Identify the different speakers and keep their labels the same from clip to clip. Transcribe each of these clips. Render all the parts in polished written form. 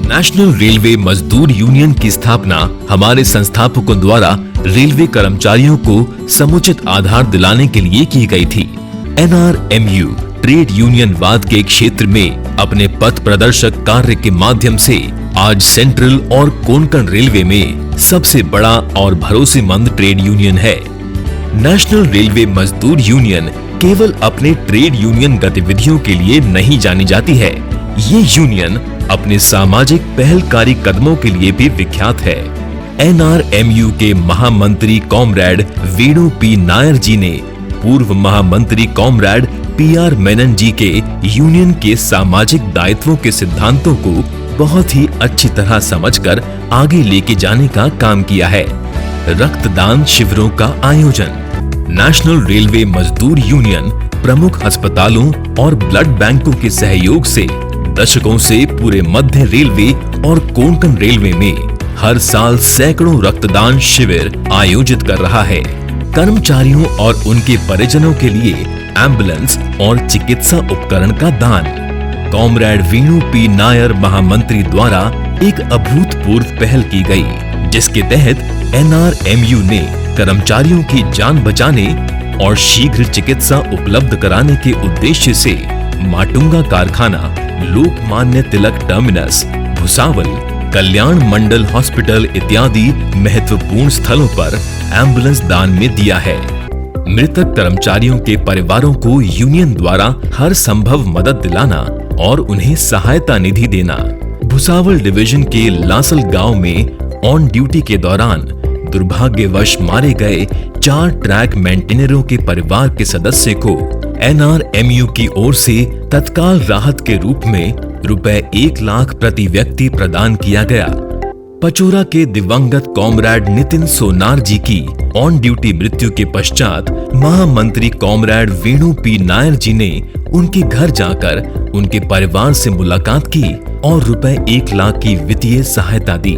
Speaker 1: National railway मजदूर union की स्थापना हमारे संस्थापकों द्वारा रेलवे कर्मचारियों को समुचित आधार दिलाने के लिए की गई थी। NRMU ट्रेड यूनियनवाद के क्षेत्र में अपने पथ प्रदर्शक कार्य के माध्यम से आज सेंट्रल और कोंकण रेलवे में सबसे बड़ा और भरोसेमंद ट्रेड यूनियन है। नेशनल रेलवे मजदूर यूनियन केवल अपने ट्रेड यूनियन गतिविधियों के लिए नहीं जानी जाती है, ये यूनियन अपने सामाजिक पहलकारी कदमों के लिए भी विख्यात है। NRMU के महामंत्री कॉमरेड वेणु पी नायर जी ने पूर्व महामंत्री कॉमरेड PR मेनन जी के यूनियन के सामाजिक दायित्वों के सिद्धांतों को बहुत ही अच्छी तरह समझकर आगे लेके जाने का काम किया है। रक्तदान शिविरों का आयोजन। नेशनल रेलवे मजदूर यूनियन प्रमुख अस्पतालों और ब्लड बैंकों के सहयोग से दशकों से पूरे मध्य रेलवे और कोंकण रेलवे में हर साल सैकड़ों रक्तदान शिविर आयोजित कर रहा है। कर्मचारियों और उनके परिजनों के लिए एम्बुलेंस और चिकित्सा उपकरण का दान। कॉमरेड वेणु पी नायर महामंत्री द्वारा एक अभूतपूर्व पहल की गई, जिसके तहत NRMU ने कर्मचारियों की जान बचाने और शीघ्र चिकित्सा उपलब्ध कराने के उद्देश्य से माटुंगा कारखाना, लोकमान्य तिलक टर्मिनस, भुसावल, कल्याण मंडल हॉस्पिटल इत्यादि महत्वपूर्ण स्थलों पर एम्बुलेंस दान में दिया है। मृतक कर्मचारियों के परिवारों को यूनियन द्वारा हर संभव मदद दिलाना और उन्हें सहायता निधि देना। भुसावल डिवीजन के लासल गांव में ऑन ड्यूटी के दौरान दुर्भाग्यवश मारे गए 4 ट्रैक मेंटेनरों के परिवार के सदस्य को NRMU की ओर से तत्काल राहत के रूप में रुपए 1 लाख प्रति व्यक्ति प्रदान किया गया। पचोरा के दिवंगत कॉमरेड नितिन सोनार जी की ऑन ड्यूटी मृत्यु के पश्चात महामंत्री कॉमरेड वेणु पी नायर जी ने उनके घर जाकर उनके परिवार से मुलाकात की और रुपए 1 लाख की वित्तीय सहायता दी।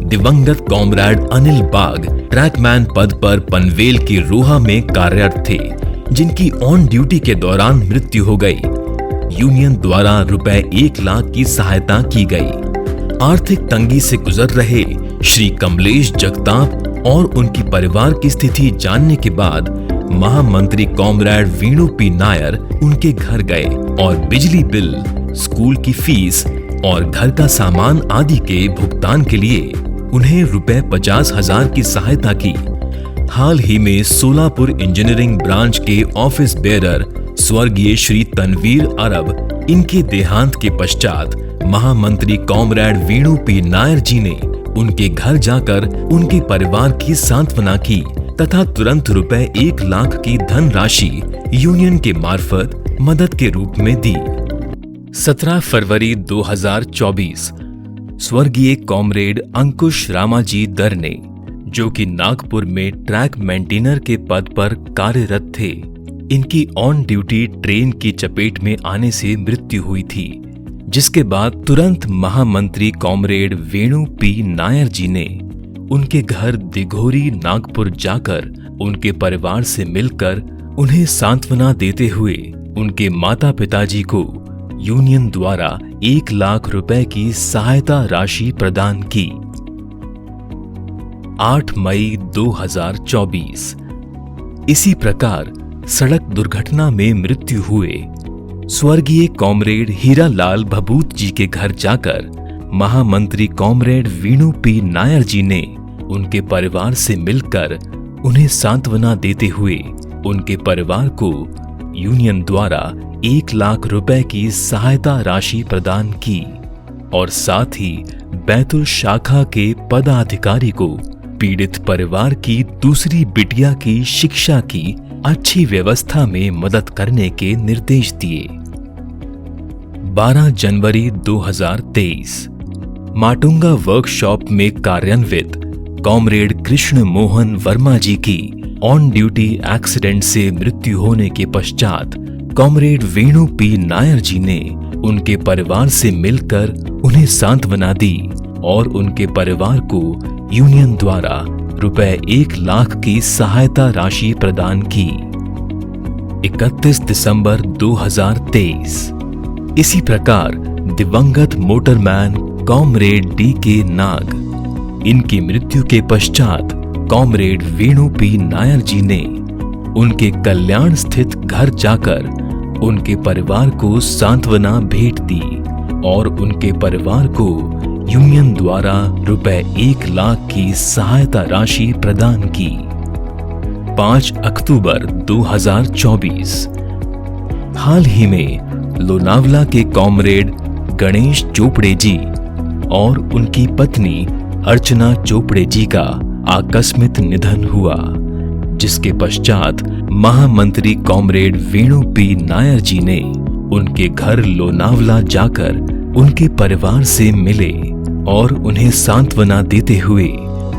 Speaker 1: दिवंगत कॉमरेड अनिल बाग ट्रैकमैन पद पर पनवेल के रोहा में कार्यरत थे, जिनकी ऑन ड्यूटी के दौरान मृत्यु हो गई। यूनियन द्वारा रुपए 1 लाख की सहायता की गई। आर्थिक तंगी से गुजर रहे श्री कमलेश जगताप और उनकी परिवार की स्थिति जानने के बाद महामंत्री कॉमरेड वेणु पी नायर उनके घर गए और बिजली बिल, स्कूल की फीस और घर का सामान आदि के भुगतान के लिए उन्हें रुपए 50,000 की सहायता की। हाल ही में सोलापुर इंजीनियरिंग ब्रांच के ऑफिस बेयरर स्वर्गीय श्री तनवीर अरब इनके देहांत के पश्चात महामंत्री कॉमरेड वेणु पी नायर जी ने उनके घर जाकर उनके परिवार की सांत्वना की तथा तुरंत रुपए 1 लाख की धनराशि यूनियन के मार्फत मदद के रूप में दी। 17 फरवरी 2024 स्वर्गीय कॉमरेड अंकुश रामाजी दरने, जो कि नागपुर में ट्रैक मेंटेनर के पद पर कार्यरत थे, इनकी ऑन ड्यूटी ट्रेन की चपेट में आने से मृत्यु हुई थी, जिसके बाद तुरंत महामंत्री कॉमरेड वेणु पी नायर जी ने उनके घर दिघोरी नागपुर जाकर उनके परिवार से मिलकर उन्हें सांत्वना देते हुए उनके माता पिताजी को यूनियन द्वारा 1 लाख रुपए की सहायता राशि प्रदान की। 8 मई 2024 इसी प्रकार सड़क दुर्घटना में मृत्यु हुए स्वर्गीय कॉमरेड हीरालाल भभूत जी के घर जाकर महामंत्री कॉमरेड वेणु पी नायर जी ने उनके परिवार से मिलकर उन्हें सांत्वना देते हुए उनके परिवार को यूनियन द्वारा 1 लाख रुपए की सहायता राशि प्रदान की और साथ ही बैतुल शाखा के पदाधिकारी को पीड़ित परिवार की दूसरी बिटिया की शिक्षा की अच्छी व्यवस्था में मदद करने के निर्देश दिए। 12 जनवरी 2023 माटुंगा वर्कशॉप में कार्यान्वित कॉमरेड कृष्ण मोहन वर्मा जी की ऑन ड्यूटी एक्सीडेंट से मृत्यु होने के पश्चात कॉमरेड वेणु पी नायर जी ने उनके परिवार से मिलकर उन्हें सांत्वना दी और उनके परिवार को यूनियन द्वारा रुपए 1 लाख की सहायता राशि प्रदान की। 31 दिसंबर 2023 इसी प्रकार दिवंगत मोटरमैन कॉमरेड D.K. नाग। इनकी मृत्यु के पश्चात कॉमरेड वेणु पी नायर जी ने उनके कल्याण स्थित घर जाकर उनके परिवार को सांत्वना भेंट दी और उनके परिवार को यूनियन द्वारा रुपए 1 लाख की सहायता राशि प्रदान की। 5 अक्टूबर 2024। हाल ही में लोनावला के कॉमरेड गणेश चोपड़े जी और उनकी पत्नी अर्चना चोपड़े जी का आकस्मिक निधन हुआ, जिसके पश्चात महामंत्री कॉमरेड वेणु पी नायर जी ने उनके घर लोनावला जाकर उनके परिवार से मिले और उन्हें सांत्वना देते हुए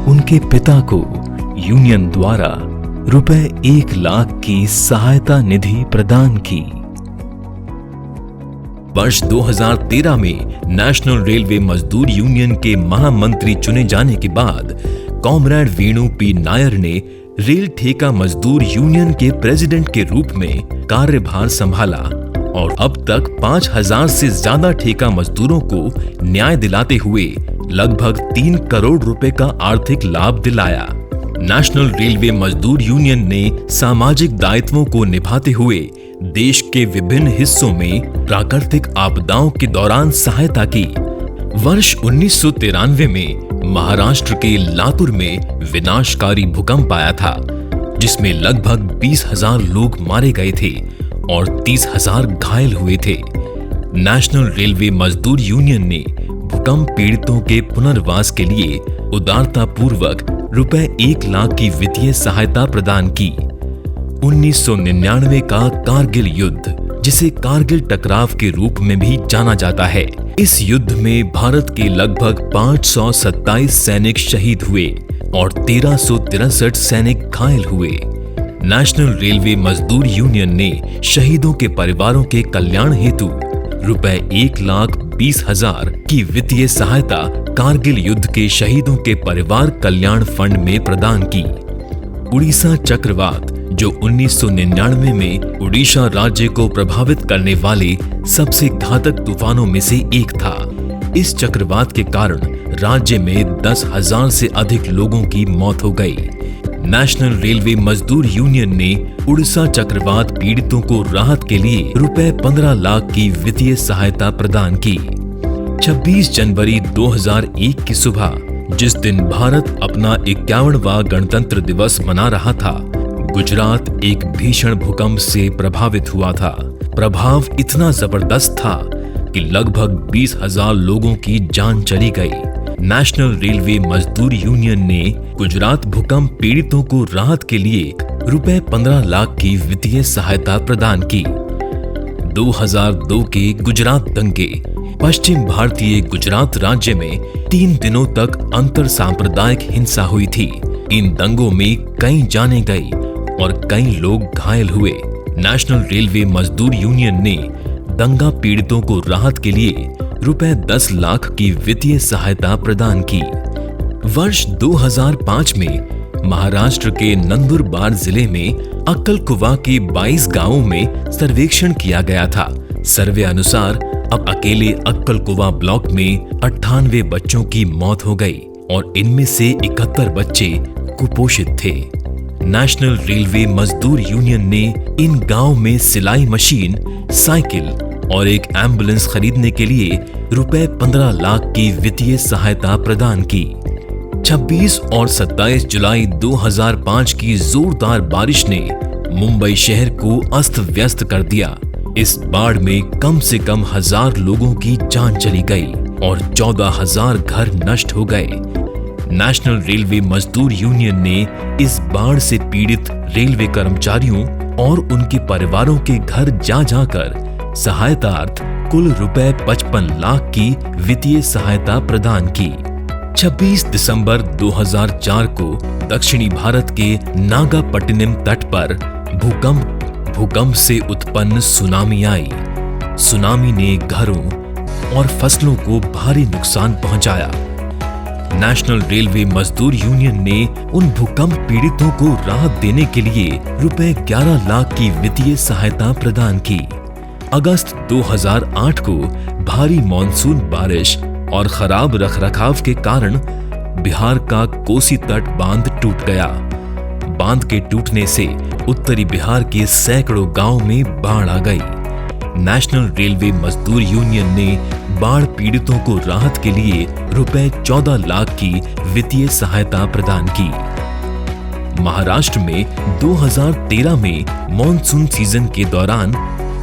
Speaker 1: उनके पिता को यूनियन द्वारा रुपए 1 लाख की सहायता निधि प्रदान की। वर्ष 2013 में नेशनल रेलवे मजदूर यूनियन के महामंत्री चुने जाने के बाद कॉमरेड वेणु पी नायर ने रेल ठेका मजदूर यूनियन के प्रेसिडेंट के रूप में कार्यभार संभाला और अब तक 5000 से ज्यादा ठेका मजदूरों को न्याय दिलाते हुए लगभग 3 करोड़ रुपए का आर्थिक लाभ दिलाया। नेशनल रेलवे मजदूर यूनियन ने सामाजिक दायित्वों को निभाते हुए देश के विभिन्न हिस्सों में प्राकृतिक आपदाओं के दौरान सहायता की। वर्ष 1993 में महाराष्ट्र के लातूर में विनाशकारी भूकंप आया था, जिसमें लगभग 20,000 लोग मारे गए थे और 30,000 घायल हुए थे। नेशनल रेलवे मजदूर यूनियन ने भूकंप पीड़ितों के पुनर्वास के लिए उदारता पूर्वक रुपए 1 लाख की वित्तीय सहायता प्रदान की। 1999 का कारगिल युद्ध, जिसे कारगिल टकराव के रूप में भी जाना जाता है, इस युद्ध में भारत के लगभग 527 सैनिक शहीद हुए और 1363 सैनिक घायल हुए। नेशनल रेलवे मजदूर यूनियन ने शहीदों के परिवारों के कल्याण हेतु रुपए 1,20,000 की वित्तीय सहायता कारगिल युद्ध के शहीदों के परिवार कल्याण फंड में प्रदान की। उड़ीसा चक्रवात, जो 1999 में उड़ीसा राज्य को प्रभावित करने वाले सबसे घातक तूफानों में से एक था। इस चक्रवात के कारण राज्य में 10,000 से अधिक लोगों की मौत हो गई। नेशनल रेलवे मजदूर यूनियन ने उड़ीसा चक्रवात पीड़ितों को राहत के लिए रुपए 15 लाख की वित्तीय सहायता प्रदान की। 26 जनवरी 2001 की सुबह, जिस दिन भारत अपना 51वां गणतंत्र दिवस मना रहा था, गुजरात एक भीषण भूकंप से प्रभावित हुआ था। प्रभाव इतना जबरदस्त था कि लगभग 20,000 लोगों की जान चली गई। नेशनल रेलवे मजदूर यूनियन ने गुजरात भूकंप पीड़ितों को राहत के लिए रुपए 15 लाख की वित्तीय सहायता प्रदान की। 2002 के गुजरात दंगे, पश्चिम भारतीय गुजरात राज्य में 3 दिनों तक अंतर सांप्रदायिक हिंसा हुई थी। इन दंगों में कई जाने गई और कई लोग घायल हुए। नेशनल रेलवे मजदूर यूनियन ने दंगा पीड़ितों को राहत के लिए रुपए 10 लाख की वित्तीय सहायता प्रदान की। वर्ष 2005 में महाराष्ट्र के नंदुरबार जिले में अक्कलकुवा के 22 गांवों में सर्वेक्षण किया गया था। सर्वे अनुसार अब अकेले अक्कलकुवा ब्लॉक में 98 बच्चों की मौत हो गई और इनमें से 71 बच्चे कुपोषित थे। नेशनल रेलवे मजदूर यूनियन ने इन गांव में सिलाई मशीन, साइकिल और एक एम्बुलेंस खरीदने के लिए रुपए 15 लाख की वित्तीय सहायता प्रदान की। 26 और 27 जुलाई 2005 की जोरदार बारिश ने मुंबई शहर को अस्त व्यस्त कर दिया। इस बाढ़ में कम से कम 1000 लोगों की जान चली गई और 14,000 घर नष्ट हो गए। नेशनल रेलवे मजदूर यूनियन ने इस बाढ़ से पीड़ित रेलवे कर्मचारियों और उनके परिवारों के घर जा जाकर सहायतार्थ कुल रुपए 55 लाख की वित्तीय सहायता प्रदान की। 26 दिसंबर 2004 को दक्षिणी भारत के नागापट्टिनम तट पर भूकंप से उत्पन्न सुनामी आई। सुनामी ने घरों और फसलों को भारी नुकसान पहुंचाया। नेशनल रेलवे मजदूर यूनियन ने उन भूकंप पीड़ितों को राहत देने के लिए रुपए 11 लाख की वित्तीय सहायता प्रदान की। अगस्त 2008 को भारी मॉनसून बारिश और खराब रखरखाव के कारण बिहार का कोसी तट बांध टूट गया। बांध के टूटने से उत्तरी बिहार के सैकड़ों गांव में बाढ़ आ गई। नेशनल रेलवे मजदूर यूनियन ने बाढ़ पीड़ितों को राहत के लिए रुपए 14 लाख की वित्तीय सहायता प्रदान की। महाराष्ट्र में 2013 में मॉनसून सीजन के दौरान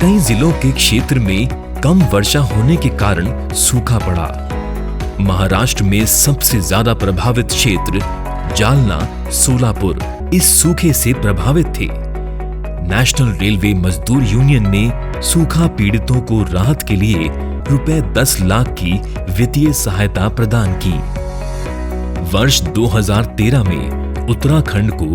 Speaker 1: कई जिलों के क्षेत्र में कम वर्षा होने के कारण सूखा पड़ा। महाराष्ट्र में सबसे ज्यादा प्रभावित क्षेत्र जालना, सोलापुर इस सूखे से प्रभावित थे। नेशनल रेलवे मजदूर यूनियन ने सूखा पीड़ितों को राहत के लिए रुपए 10 लाख की वित्तीय सहायता प्रदान की। वर्ष 2013 में उत्तराखंड को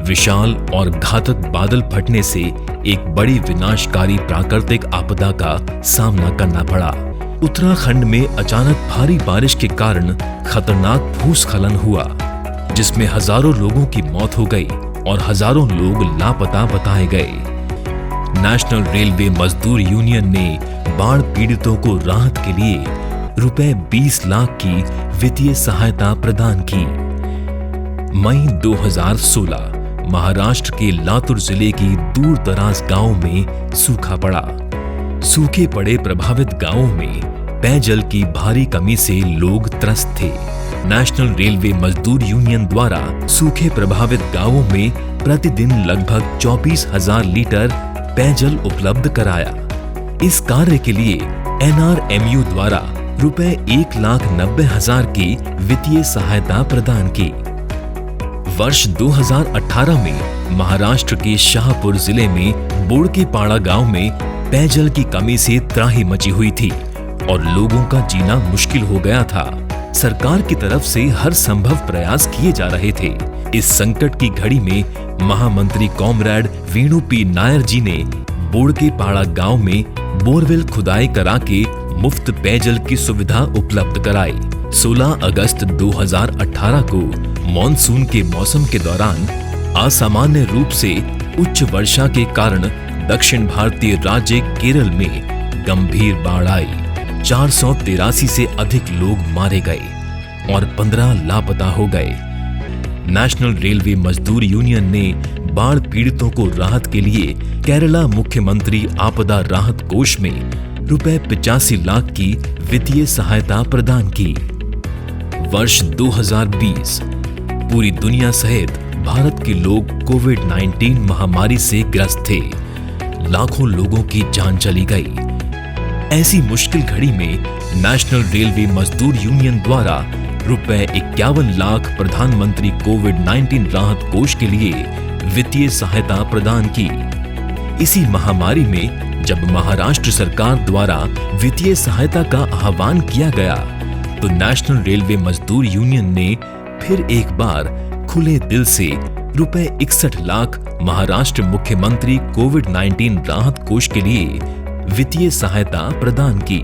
Speaker 1: विशाल और घातक बादल फटने से एक बड़ी विनाशकारी प्राकृतिक आपदा का सामना करना पड़ा। उत्तराखंड में अचानक भारी बारिश के कारण खतरनाक भूस्खलन हुआ, जिसमें हजारों लोगों की मौत हो गई और हजारों लोग लापता बताए गए। नेशनल रेलवे मजदूर यूनियन ने बाढ़ पीड़ितों को राहत के लिए रुपए 20 लाख की वित्तीय सहायता प्रदान की। मई 2016 महाराष्ट्र के लातूर जिले की दूर दराज गांव में सूखा पड़ा। सूखे पड़े प्रभावित गांवों में पेयजल की भारी कमी से लोग त्रस्त थे। नेशनल रेलवे मजदूर यूनियन द्वारा सूखे प्रभावित गांवों में प्रतिदिन लगभग 24,000 लीटर पेयजल उपलब्ध कराया। इस कार्य के लिए NRMU द्वारा रुपए 1,90,000 की वित्तीय सहायता प्रदान की। वर्ष 2018 में महाराष्ट्र के शाहपुर जिले में बोड़केपाड़ा गांव में पेयजल की कमी से त्राही मची हुई थी और लोगों का जीना मुश्किल हो गया था। सरकार की तरफ से हर संभव प्रयास किए जा रहे थे। इस संकट की घड़ी में महामंत्री कॉमरेड वेणु पी नायर जी ने बोड़केपाड़ा गांव में बोरवेल खुदाई करा के मुफ्त पेयजल की सुविधा उपलब्ध कराई। 16 अगस्त 2018 को मॉनसून के मौसम के दौरान असामान्य रूप से उच्च वर्षा के कारण दक्षिण भारतीय राज्य केरल में गंभीर बाढ़ आई। 483 से अधिक लोग मारे गए और 15 लापता हो गए। नेशनल रेलवे मजदूर यूनियन ने बाढ़ पीड़ितों को राहत के लिए केरला मुख्यमंत्री आपदा राहत कोष में रुपए 85 लाख की वित्तीय सहायता प्रदान की। वर्ष 2020 पूरी दुनिया सहित भारत के लोग कोविड-19 महामारी से ग्रस्त थे। लाखों लोगों की जान चली गई। ऐसी मुश्किल घड़ी में नेशनल रेलवे मजदूर यूनियन द्वारा रुपए 51 लाख प्रधानमंत्री कोविड-19 राहत कोष के लिए वित्तीय सहायता प्रदान की। इसी महामारी में जब महाराष्ट्र सरकार द्वारा वित्तीय सहायता का आह्वान किया गया, तो नेशनल रेलवे मजदूर यूनियन ने फिर एक बार खुले दिल से रुपए 61 लाख महाराष्ट्र मुख्यमंत्री कोविड-19 राहत कोष के लिए वित्तीय सहायता प्रदान की।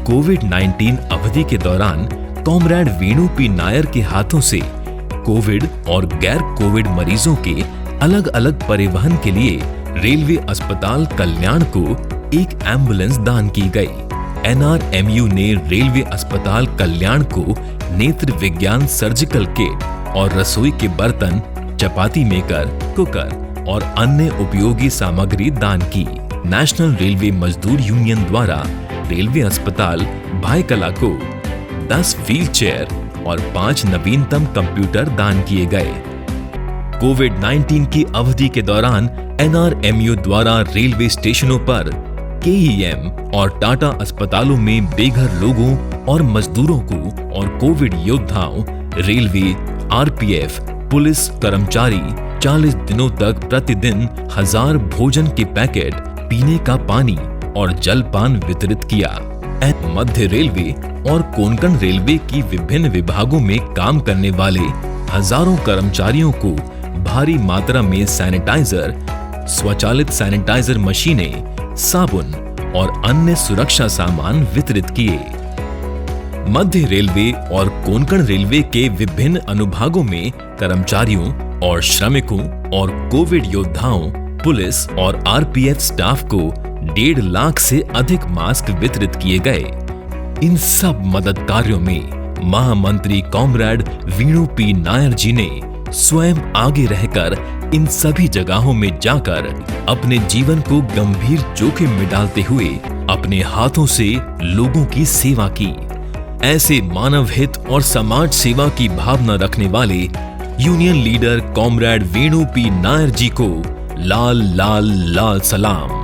Speaker 1: कोविड-19 अवधि के दौरान कॉमरेड वेणु पी नायर के हाथों से कोविड और गैर कोविड मरीजों के अलग अलग परिवहन के लिए रेलवे अस्पताल कल्याण को एक एम्बुलेंस दान की गई। NRMU ने रेलवे अस्पताल कल्याण को नेत्र विज्ञान सर्जिकल किट और रसोई के बर्तन, चपाती मेकर, कुकर और अन्य उपयोगी सामग्री दान की। नेशनल रेलवे मजदूर यूनियन द्वारा रेलवे अस्पताल भायकला को 10 व्हीलचेयर और 5 नवीनतम कंप्यूटर दान किए गए। कोविड-19 की अवधि के दौरान NRMU द्वारा रेलवे स्टेशनों पर KEM और टाटा अस्पतालों में बेघर लोगों और मजदूरों को और कोविड योद्धाओं, रेलवे, RPF, पुलिस कर्मचारी 40 दिनों तक प्रतिदिन 1000 भोजन के पैकेट, पीने का पानी और जलपान वितरित किया। मध्य रेलवे और कोंकण रेलवे की विभिन्न विभागों में काम करने वाले हजारों कर्मचारियों को भारी मात्रा में सैनिटाइजर, स्वचालित सैनिटाइजर मशीनें, साबुन और अन्य सुरक्षा सामान वितरित किए। मध्य रेलवे और कोंकण रेलवे के विभिन्न अनुभागों में कर्मचारियों और श्रमिकों और कोविड योद्धाओं, पुलिस और RPF स्टाफ को 1.5 लाख से अधिक मास्क वितरित किए गए। इन सब मदद कार्यों में महामंत्री कॉमरेड वीणु पी नायर जी ने स्वयं आगे रहकर इन सभी जगहों में जाकर अपने जीवन को गंभीर जोखिम में डालते हुए अपने हाथों से लोगों की सेवा की। ऐसे मानव हित और समाज सेवा की भावना रखने वाले union leader comrade Veenu P Nair ji को लाल लाल लाल सलाम।